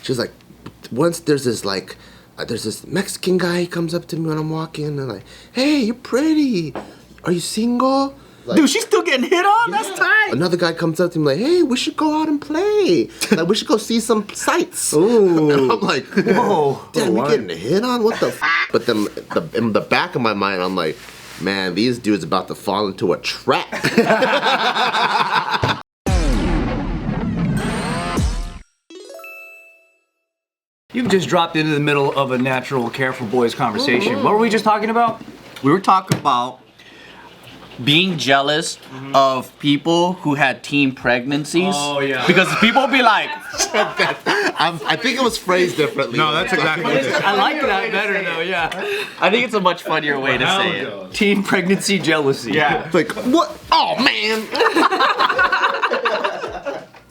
she's like, once there's this Mexican guy, he comes up to me when I'm walking, and like, hey, you're pretty. Are you single? Like, dude, she's still getting hit on? Yeah. That's tight. Another guy comes up to me like, hey, we should go out and play. Like, we should go see some sights. Ooh. And I'm like, whoa. Damn, we getting hit on? What the f? But then in the back of my mind, I'm like, man, these dudes about to fall into a trap. You've just dropped into the middle of a natural Care for Boys conversation. What were we just talking about? We were talking about being jealous of people who had teen pregnancies. Oh, yeah. Because people be like, I think it was phrased differently. No, that's exactly what it is. I like that better though, yeah. I think it's a much funnier way to say it. Teen pregnancy jealousy. Yeah. It's like, what? Oh, man.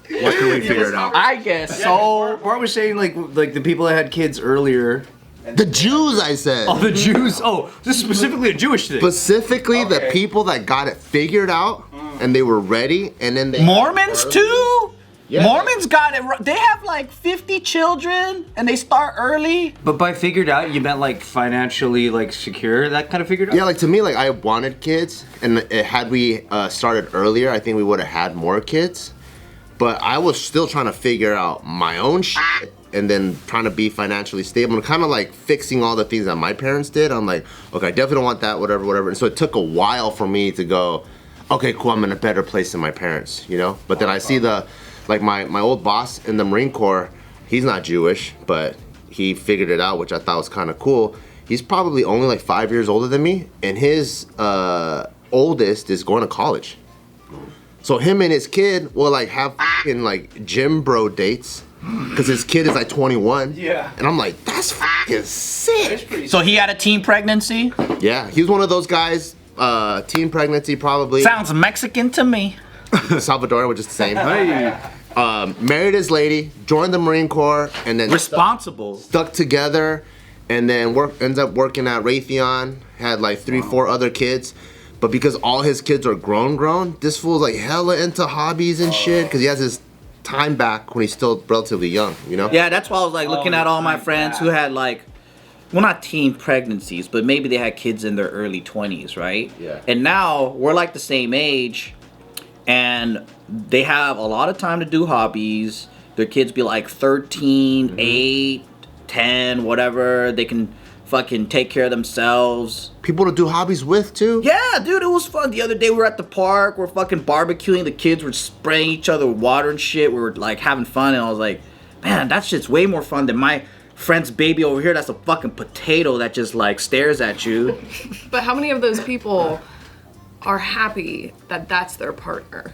What can we figure it out? I guess so. Bart was saying like the people that had kids earlier. The Jews, I said. Oh, the Jews. Oh, this is specifically a Jewish thing. Specifically, the people that got it figured out and they were ready, and then they Mormons too? Yeah. Mormons got it. They have like 50 children and they start early. But by figured out, you meant like financially like secure, that kind of figured out? Yeah, like to me, like I wanted kids, and had we started earlier, I think we would have had more kids. But I was still trying to figure out my own shit and then trying to be financially stable and kind of like fixing all the things that my parents did. I'm like, okay, I definitely don't want that, whatever. And so it took a while for me to go, okay, cool, I'm in a better place than my parents, you know? But then I see my old boss in the Marine Corps, he's not Jewish, but he figured it out, which I thought was kind of cool. He's probably only like 5 years older than me, and his oldest is going to college. So him and his kid will like have fucking like gym bro dates because his kid is like 21. Yeah. And I'm like, that's fucking sick. So he had a teen pregnancy? Yeah, he was one of those guys, teen pregnancy probably. Sounds Mexican to me. Salvador, which is the same. Married his lady, joined the Marine Corps, and then responsible. Stuck together, and then ends up working at Raytheon, had like 3-4 other kids. But because all his kids are grown, this fool's like hella into hobbies and shit because he has his time back when he's still relatively young, you know? Yeah, that's why I was like looking at all my friends who had like, well, not teen pregnancies, but maybe they had kids in their early 20s, right? Yeah. And now we're like the same age and they have a lot of time to do hobbies. Their kids be like 13, 8, 10, whatever. They can fucking take care of themselves. People to do hobbies with too? Yeah, dude, it was fun. The other day we were at the park, we're fucking barbecuing, the kids were spraying each other with water and shit. We were like having fun and I was like, man, that shit's way more fun than my friend's baby over here that's a fucking potato that just like stares at you. But how many of those people are happy that that's their partner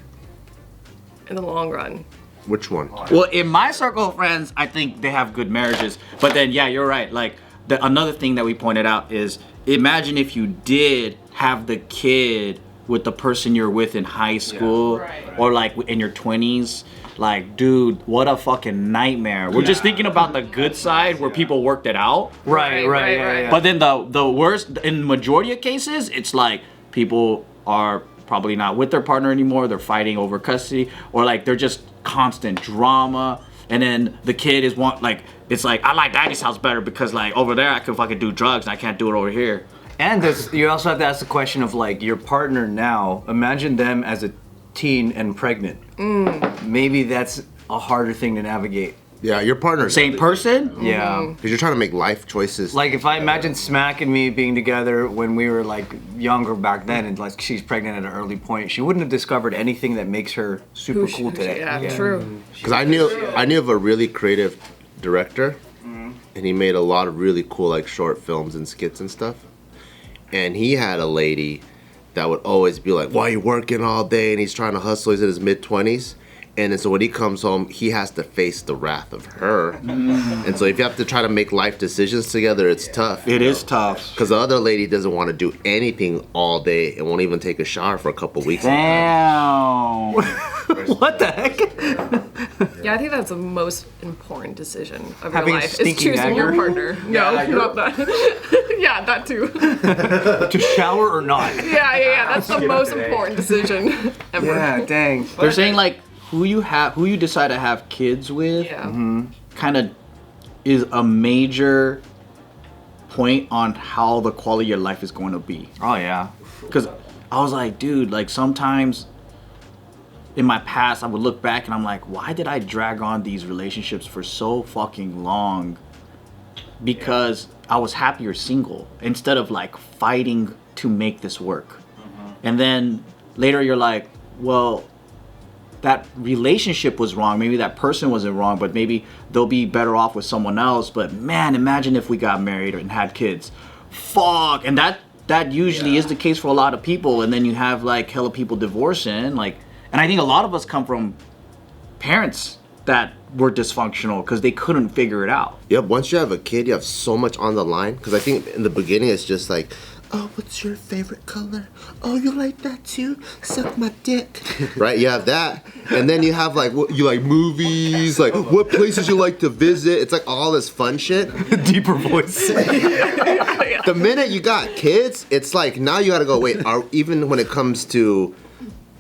in the long run? Which one? Well, in my circle of friends, I think they have good marriages. But then, yeah, you're right. Like, another thing that we pointed out is, imagine if you did have the kid with the person you're with in high school or like in your 20s. Like, dude, what a fucking nightmare. We're just thinking about the good side where people worked it out. Right. But then the worst, in majority of cases, it's like people are probably not with their partner anymore. They're fighting over custody or like they're just constant drama. And then the kid is it's like, I like daddy's house better because like over there I can fucking do drugs and I can't do it over here. And you also have to ask the question of like your partner now, imagine them as a teen and pregnant. Maybe that's a harder thing to navigate. Yeah, your partner. Same person? Yeah. Because you're trying to make life choices. Like if I imagine Smack and me being together when we were like younger back then and like she's pregnant at an early point, she wouldn't have discovered anything that makes her super cool today. Yeah, true. Because I knew of a really creative director and he made a lot of really cool like short films and skits and stuff. And he had a lady that would always be like, why are you working all day? And he's trying to hustle. He's in his mid-20s. And then so when he comes home, he has to face the wrath of her. And so if you have to try to make life decisions together, it's tough. It is tough. Because the other lady doesn't want to do anything all day and won't even take a shower for a couple weeks. Damn. What the heck? Yeah, I think that's the most important decision of Having your a life is stinking choosing nagger? your partner. No, not that. Yeah, that too. To shower or not? Yeah. That's the most important decision ever. Yeah, dang. They're saying like who you decide to have kids with kind of is a major point on how the quality of life is going to be. Oh yeah. Because I was like, dude, like sometimes in my past I would look back and I'm like, why did I drag on these relationships for so fucking long? Because I was happier single instead of like fighting to make this work. And then later you're like, well, that relationship was wrong. Maybe that person wasn't wrong, but maybe they'll be better off with someone else. But man, imagine if we got married and had kids. Fuck. And that usually is the case for a lot of people. And then you have like hella people divorcing. Like, and I think a lot of us come from parents that were dysfunctional because they couldn't figure it out. Yeah, once you have a kid, you have so much on the line. Because I think in the beginning, it's just like, oh, what's your favorite color? Oh, you like that too? Suck my dick. Right, you have that. And then you have like, what, you like movies, like what places you like to visit. It's like all this fun shit. Deeper voice. The minute you got kids, it's like now you gotta go, wait, even when it comes to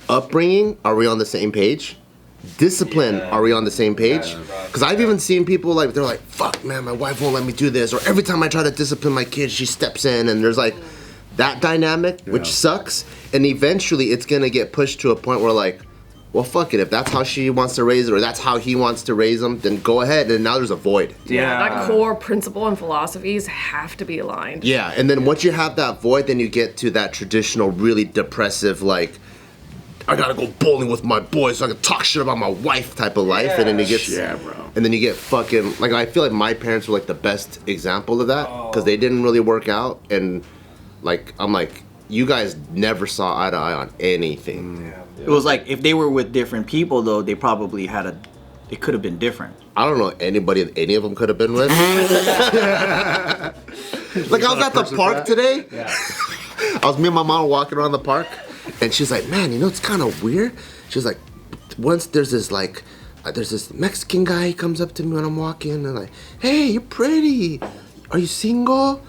upbringing, are we on the same page? Discipline, are we on the same page? Because I've even seen people like, they're like, fuck man, my wife won't let me do this. Or every time I try to discipline my kids, she steps in, and there's like that dynamic, which sucks. And eventually it's gonna get pushed to a point where like, well, fuck it. If that's how she wants to raise it, or that's how he wants to raise them, then go ahead. And now there's a void. That core principle and philosophies have to be aligned. Yeah, and then once you have that void, then you get to that traditional, really depressive, like, I gotta go bowling with my boys so I can talk shit about my wife type of life. And then you get, and then you get fucking, like, I feel like my parents were like the best example of that, because they didn't really work out. And like, I'm like, you guys never saw eye to eye on anything. It was like if they were with different people though, they probably had it could have been different. I don't know anybody that any of them could have been with. Like, I was at the park today. Me and my mom were walking around the park, and she's like, man, you know, it's kind of weird. She's like, once there's this like, there's this Mexican guy, he comes up to me when I'm walking, and like, hey, you're pretty. Are you single?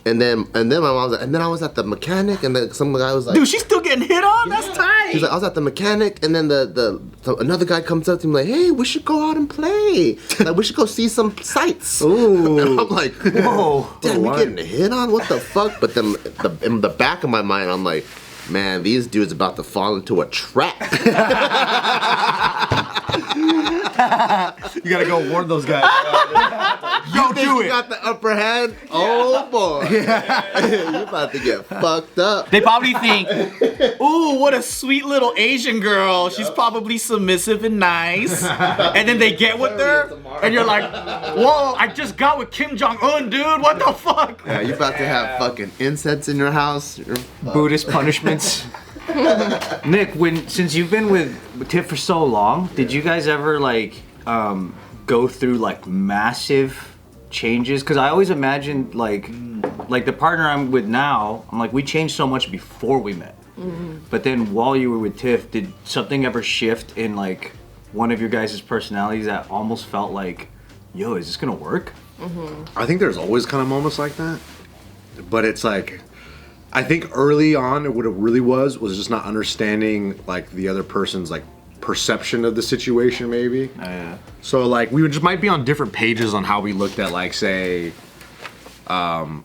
And then my mom was like, and then I was at the mechanic, and then some guy was like, Dude, she's still getting hit on? That's tight. She's like, I was at the mechanic, and then another guy comes up to me like, hey, we should go out and play. Like, we should go see some sights. Ooh. And I'm like, whoa, damn, we getting hit on? What the fuck? But then in the back of my mind, I'm like, man, these dudes about to fall into a trap. You gotta go warn those guys. You think you got the upper hand? Oh boy. You're about to get fucked up. They probably think, ooh, what a sweet little Asian girl. She's probably submissive and nice. And then they get with her, and you're like, whoa, I just got with Kim Jong-un, dude. What the fuck? Yeah, you about to have fucking incense in your house. Buddhist punishments. Nick, since you've been with Tiff for so long, did you guys ever like go through like massive changes? Because I always imagined like the partner I'm with now, I'm like, we changed so much before we met. But then while you were with Tiff, did something ever shift in like one of your guys' personalities that almost felt like, yo, is this gonna work? I think there's always kind of moments like that, but it's like, I think early on what it really was just not understanding like the other person's like perception of the situation maybe. Yeah. So like we just might be on different pages on how we looked at like say going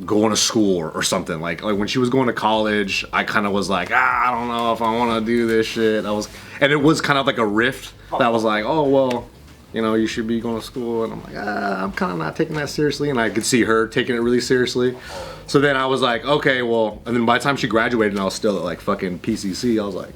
to school or something. Like when she was going to college, I kind of was like, I don't know if I want to do this shit. And it was kind of like a rift that was like, oh well, you know, you should be going to school. And I'm like, I'm kind of not taking that seriously. And I could see her taking it really seriously. So then I was like, okay, well, and then by the time she graduated and I was still at like fucking PCC, I was like,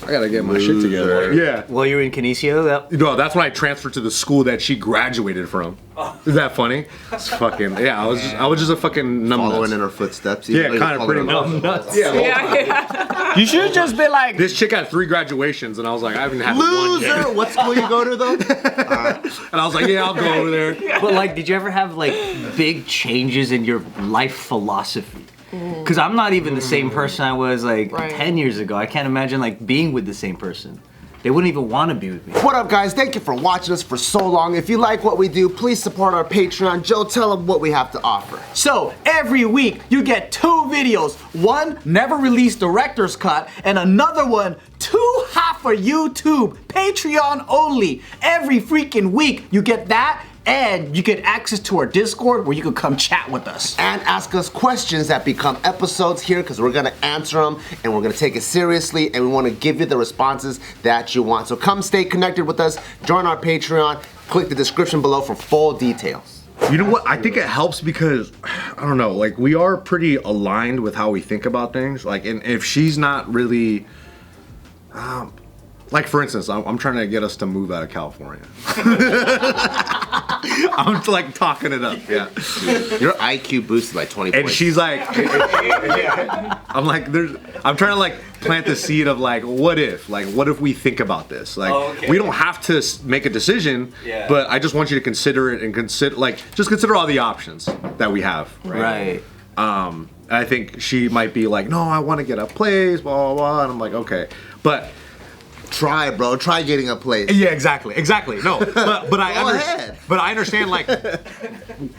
I gotta get my shit together. Yeah. Well, you were in Kinesio? No, that's when I transferred to the school that she graduated from. Is that funny? It's fucking, yeah, I was just a fucking numbnuts. Following in her footsteps. Yeah, kind of pretty much. Yeah. You should have just been like, This chick had 3 graduations and I was like, I haven't had one yet. Loser! What school you go to though? And I was like, yeah, I'll go over there. But like, did you ever have like big changes in your life philosophy? Because I'm not even the same person I was like 10 years ago. I can't imagine like being with the same person. They wouldn't even want to be with me. What up, guys? Thank you for watching us for so long. If you like what we do, please support our Patreon. Joe, tell them what we have to offer. so every week you get 2 videos. One never released director's cut, and another one too hot for YouTube, Patreon only. Every freaking week you get that And you get access to our Discord where you can come chat with us. And ask us questions that become episodes here because we're gonna answer them and we're gonna take it seriously and we wanna give you the responses that you want. So come stay connected with us, join our Patreon, click the description below for full details. You know what? I think it helps because I don't know. Like we are pretty aligned with how we think about things. Like, and if she's not really, like for instance, I'm trying to get us to move out of California. I'm like talking it up. Yeah. Your IQ boosted like 20 And points. she's like, I'm like, I'm trying to like plant the seed of like, what if we think about this? Like, we don't have to make a decision, but I just want you to consider it and just consider all the options that we have. Right. I think she might be like, no, I want to get a place, blah, blah, blah. And I'm like, okay. But try, bro. Try getting a place. yeah, exactly. No, but I understand. Like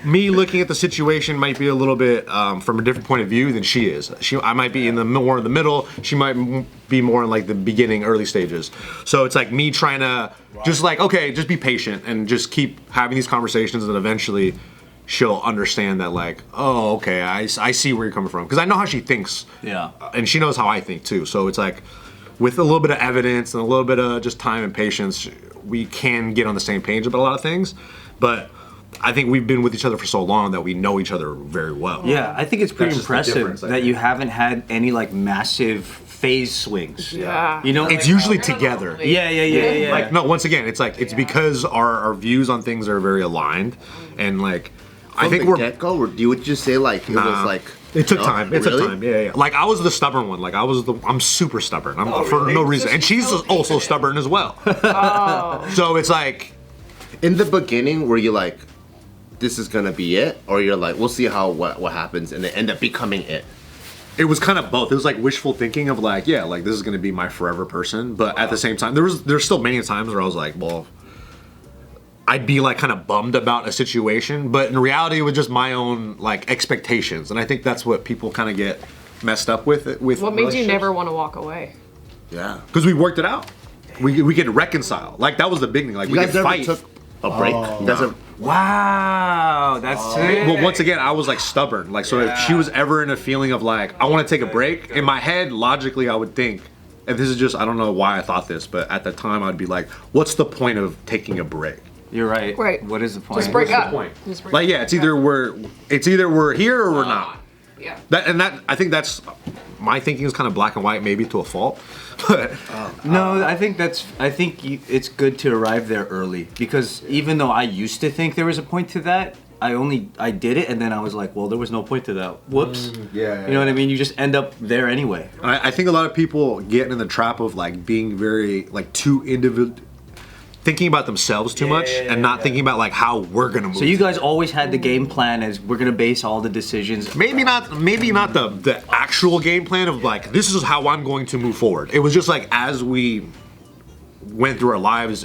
me looking at the situation might be a little bit from a different point of view than she is. I might be more in the middle. She might be more in like the beginning, early stages. So it's like me trying to just like, okay, just be patient and just keep having these conversations, and eventually she'll understand that like, oh, okay, I see where you're coming from, because I know how she thinks. Yeah. And she knows how I think too. So it's like, with a little bit of evidence and a little bit of just time and patience, we can get on the same page about a lot of things. But I think we've been with each other for so long that we know each other very well. Yeah, I think it's pretty That's just the impressive difference, I that think. you haven't had any like massive phase swings. Yeah. You know, It's usually together. yeah. Like, no, once again, it's like, it's because our views on things are very aligned. And like, I think we're... get-go, or you would just say like, it was like... It took no? time. It took Really? time. Yeah. Like I was the stubborn one. Like I'm super stubborn. For no reason. And she's also stubborn as well. So it's like, In the beginning, were you like, this is gonna be it? Or you're like, we'll see what happens, and it end up becoming it? it was kind of both. It was like wishful thinking of like, yeah, like this is gonna be my forever person. But at the same time, there's still many times where I was like, well, I'd be like kind of bummed about a situation, but in reality, it was just my own like expectations, and I think that's what people kind of get messed up with. What made you never want to walk away? Yeah. Because we worked it out. We could reconcile. Like that was the big thing. Like You we guys could never fight. took a break? You guys ever- Wow, that's it. Well, once again, I was like stubborn. Like, so if she was ever in a feeling of like, I want to take a break, in my head, logically, I would think, and this is just, I don't know why I thought this, but at the time, I'd be like, what's the point of taking a break? You're right. Right. What is the point? Just break up. Point. Just break Like, up. yeah, it's either we're here or we're not. Yeah. I think that's my thinking is kind of black and white, maybe to a fault. But No, I think it's good to arrive there early, because even though I used to think there was a point to that, I did it and then I was like, well, there was no point to that. Whoops. yeah, You know what I mean? You just end up there anyway. I think a lot of people get in the trap of like being very like too individual, thinking about themselves too much, and not thinking about like how we're gonna move. So you guys always had the game plan as we're gonna base all the decisions. Maybe not the actual game plan of like, this is how I'm going to move forward. It was just like as we went through our lives,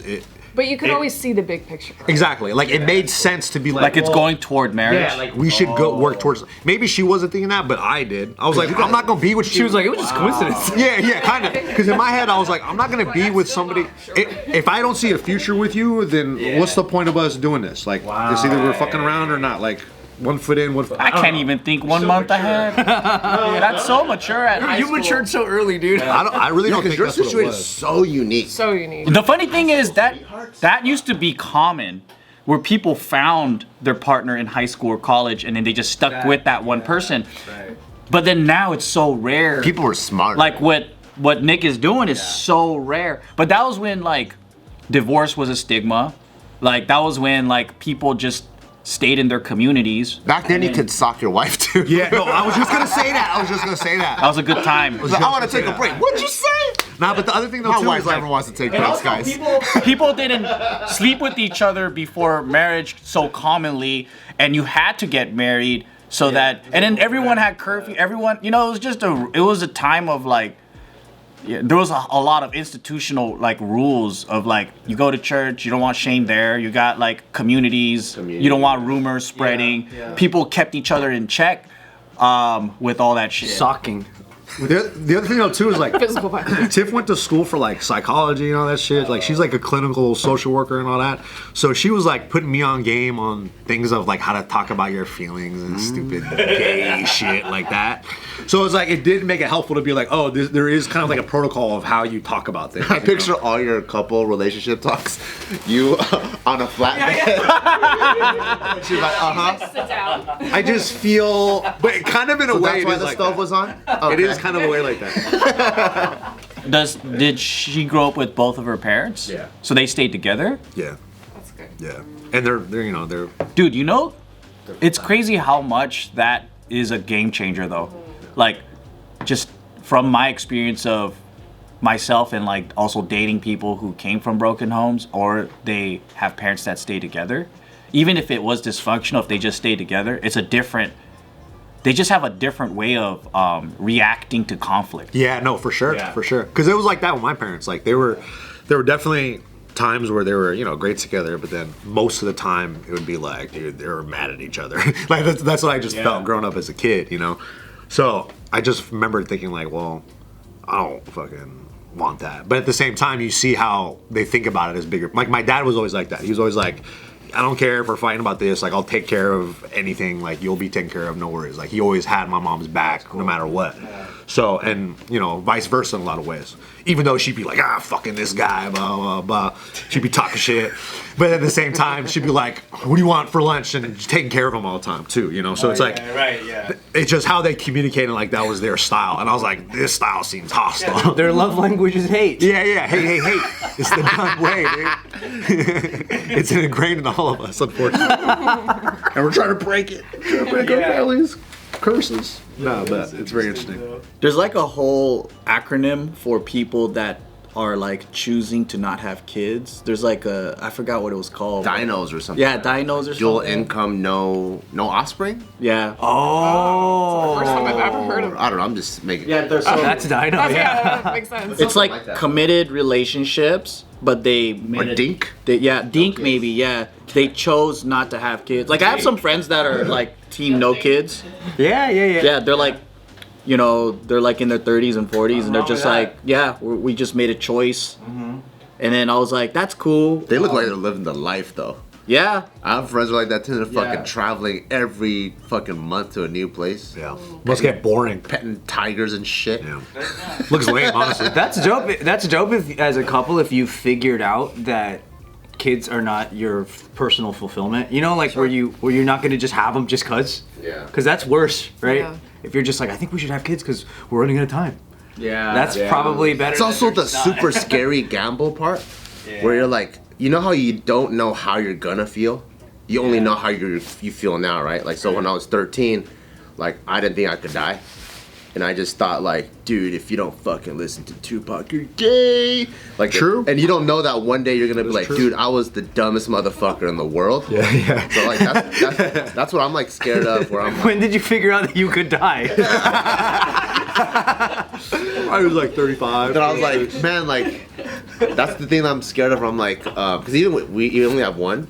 But you can always see the big picture. exactly, like it made sense to be like, Like it's well, going toward marriage. Yeah, like we should go work towards. Maybe she wasn't thinking that, but I did. I was like, I'm not gonna be with you. she was like, it was just coincidence. Yeah, kind of. Because in my head, I was like, I'm not gonna be with somebody. If I don't see a future with you, then what's the point of us doing this? Like, it's either we're fucking around or not. Like, one foot in, one foot. I can't even think 1 month ahead. That's so mature at high You school. matured so early, dude. I really don't Because think your that's what it situation is was. so unique. So unique. The funny thing is that used to be common, where people found their partner in high school or college, and then they just stuck with that one person. But then now it's so rare. People were smart. Like what Nick is doing is so rare. But that was when like divorce was a stigma. Like that was when like people just stayed in their communities. Back then, you could sock your wife too. Yeah, no, I was just gonna say that. That was a good time. I want to take a break. What'd you say? Nah, but the other thing though My too wife is like, never wants to take breaks, guys. People didn't sleep with each other before marriage so commonly, and you had to get married so that, and then everyone had curfew. Everyone, you know, it was a time of like, there was a lot of institutional like rules of like, you go to church, you don't want shame there. You got like communities, you don't want rumors spreading. People kept each other in check with all that shit. Socking. The other thing though too is like Physical violence. Tiff went to school for like psychology and all that shit. Like she's like a clinical social worker and all that. So she was like putting me on game on things of like how to talk about your feelings and stupid gay shit like that. So it's like it did make it helpful to be like, oh, there is kind of like a protocol of how you talk about things. I picture all your couple relationship talks, you on a flat bed. She's like, Sit down. I just feel, but kind of in a So way, that's why it is the like stove that. was on? It Okay. is kind of a way like that. Did she grow up with both of her parents? Yeah. So they stayed together? Yeah, That's good. yeah, and they're Dude, it's crazy how much that is a game changer though. Like, just from my experience of myself and like also dating people who came from broken homes or they have parents that stay together. Even if it was dysfunctional, if they just stay together, they just have a different way of reacting to conflict. Yeah, no, for sure, Yeah. for sure. Because it was like that with my parents. Like there were definitely times where they were, great together, but then most of the time it would be like, dude, they were mad at each other. Like that's what I just felt growing up as a kid, So I just remember thinking like, well, I don't fucking want that. But at the same time, you see how they think about it as bigger. Like my dad was always like that. He was always like, I don't care if we're fighting about this. Like, I'll take care of anything. Like, you'll be taken care of. No worries. Like, he always had my mom's back no matter what. So, and, vice versa in a lot of ways. Even though she'd be like, fucking this guy, blah, blah, blah. She'd be talking shit. But at the same time, she'd be like, what do you want for lunch? And just taking care of him all the time, too, So it's like, right, yeah. it's just how they communicated, like, that was their style. And I was like, this style seems hostile. Their love language is hate. Yeah. Hey. It's the Dunn way, dude. It's ingrained in all of us, unfortunately. And we're trying to break it. Trying to break our families. Curses. No, but it's very interesting. There's like a whole acronym for people that are like choosing to not have kids. There's like I forgot what it was called. Dinos or something. Yeah, dinos or Dual something. income, no offspring? Yeah. Oh. First time I've ever heard of it. I don't know, I'm just making Yeah, there's so That's Dino, Yeah, yeah. that makes sense. it's like like that. committed relationships, but they made Or it- dink? Dink maybe, yeah. They chose not to have kids. Like I have some friends that are like team no kids. Yeah. Yeah, they're like, they're like in their 30s and 40s, and they're wrong just with like, yeah, we just made a choice. And then I was like, that's cool. They look like they're living the life though. Yeah. I have friends who are like that too. They're fucking Yeah. traveling every fucking month to a new place. Yeah. Must get boring. Petting tigers and shit. Yeah. Looks lame, honestly. That's dope. That's dope if, as a couple, if you figured out that kids are not your personal fulfillment. Like where you're not gonna just have them just cause. Yeah. Because that's worse, right? Yeah. If you're just like, I think we should have kids because we're running out of time. Yeah. That's probably better. It's also the super scary gamble part where you're like, how you don't know how you're gonna feel. You only know how you feel now, right? Like, so when I was 13, like, I didn't think I could die. And I just thought, like, dude, if you don't fucking listen to Tupac, you're gay. Like, True. And you don't know that one day you're gonna be like, true. dude, I was the dumbest motherfucker in the world. Yeah. So, like, that's what I'm, like, scared of, where I'm like, When did you figure out that you could die? I was like 35. then I was like, man, like, that's the thing I'm scared of. I'm like, because even we only have one,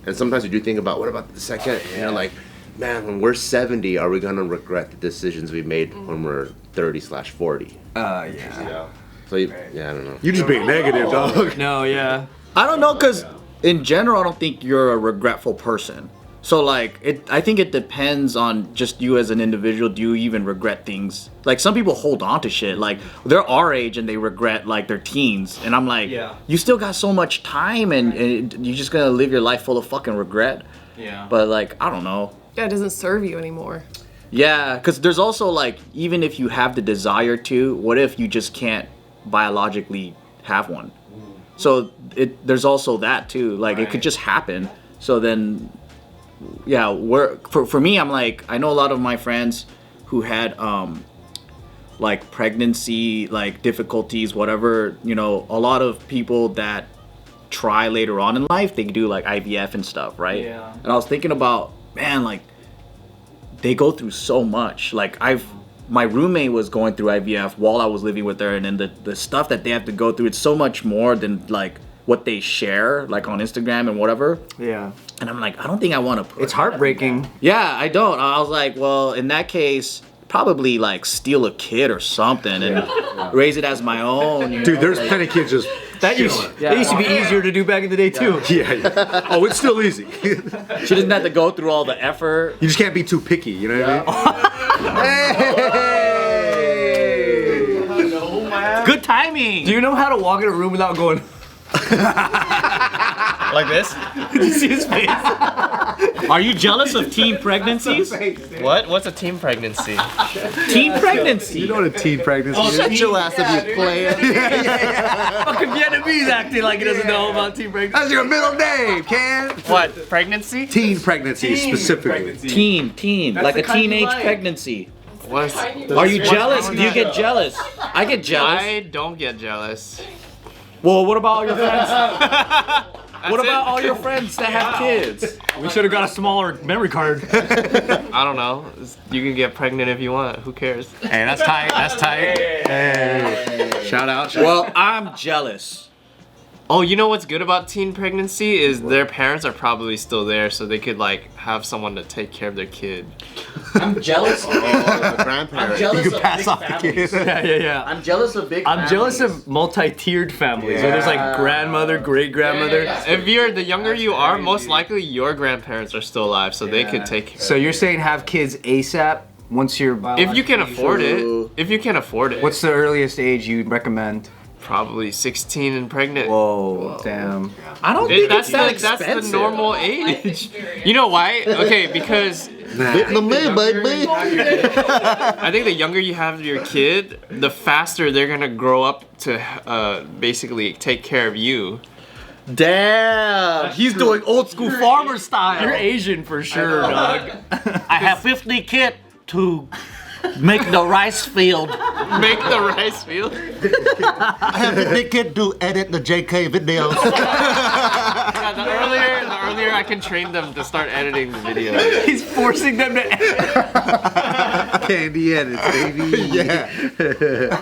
and sometimes we do think about what about the second, and you're like, man, when we're 70, are we gonna regret the decisions we made when we're 30/40? Yeah. So I don't know. You just being negative, dog. No, yeah. I don't know, because in general, I don't think you're a regretful person. So, like, I think it depends on just you as an individual. Do you even regret things? Like, some people hold on to shit. Like, they're our age and they regret, like, their teens. And I'm like, Yeah. you still got so much time and you're just going to live your life full of fucking regret. Yeah. But, like, I don't know. Yeah, it doesn't serve you anymore. Yeah, because there's also, like, even if you have the desire to, what if you just can't biologically have one? So there's also that, too. Like, it could just happen. So then... Yeah, for me, I'm like, I know a lot of my friends who had like pregnancy, like difficulties, whatever, a lot of people that try later on in life, they do like IVF and stuff, right? Yeah. And I was thinking about, man, like they go through so much. Like my roommate was going through IVF while I was living with her, and then the stuff that they have to go through, it's so much more than like what they share like on Instagram and whatever. Yeah. And I'm like, I don't think I want to put It's heartbreaking. Yeah, I don't. I was like, well, in that case, probably like steal a kid or something and raise it as my own. You Dude, know? there's Like, plenty of kids just. That used to be easier to do back in the day too. Yeah. Oh, it's still easy. You she doesn't have to go through all the effort. just can't be too picky. You know what I mean? Good timing. Do you know how to walk in a room without going? Like this? Did you see his face? Are you jealous of teen pregnancies? What? What's a teen pregnancy? Teen pregnancy. You know what a teen pregnancy is? Shut your ass up, you player. Fucking Vietnamese acting like he doesn't know about teen pregnancy. That's your middle name, Ken. What? Pregnancy? Teen pregnancy specifically. Teen, like the a kind you teenage like. pregnancy. What's, Are you jealous? Do you get jealous? I get jealous. I don't get jealous. Well, what about all your friends? What about all your friends that have kids? We should have got a smaller memory card. I don't know. You can get pregnant if you want. Who cares? Hey, that's tight. That's tight. Hey. Shout out. Well, I'm jealous. Oh, you know what's good about teen pregnancy is their parents are probably still there, so they could like have someone to take care of their kid. I'm jealous. The grandparents. jealous You can pass off the kid. Yeah. I'm jealous of big. I'm jealous of multi-tiered families where there's like grandmother, great grandmother. If you're the younger you are, most likely your grandparents are still alive, so they could take care. So you're saying have kids ASAP once you're. If you can afford it. If you can afford it. What's the earliest age you'd recommend? Probably 16 and pregnant. Whoa, damn. I don't think That's it's that the expensive. normal age. You know why? Okay, because Vietnamese, baby. I think the younger you have your kid, the faster they're gonna grow up to basically take care of you. Damn, he's doing old school farmer style. You're Asian for sure, dog. I have 50 kids to make the rice field. Make the rice field. I have a big kid to edit the JK videos. Yeah, the earlier I can train them to start editing the video. He's forcing them to. Candy edits, baby. Yeah.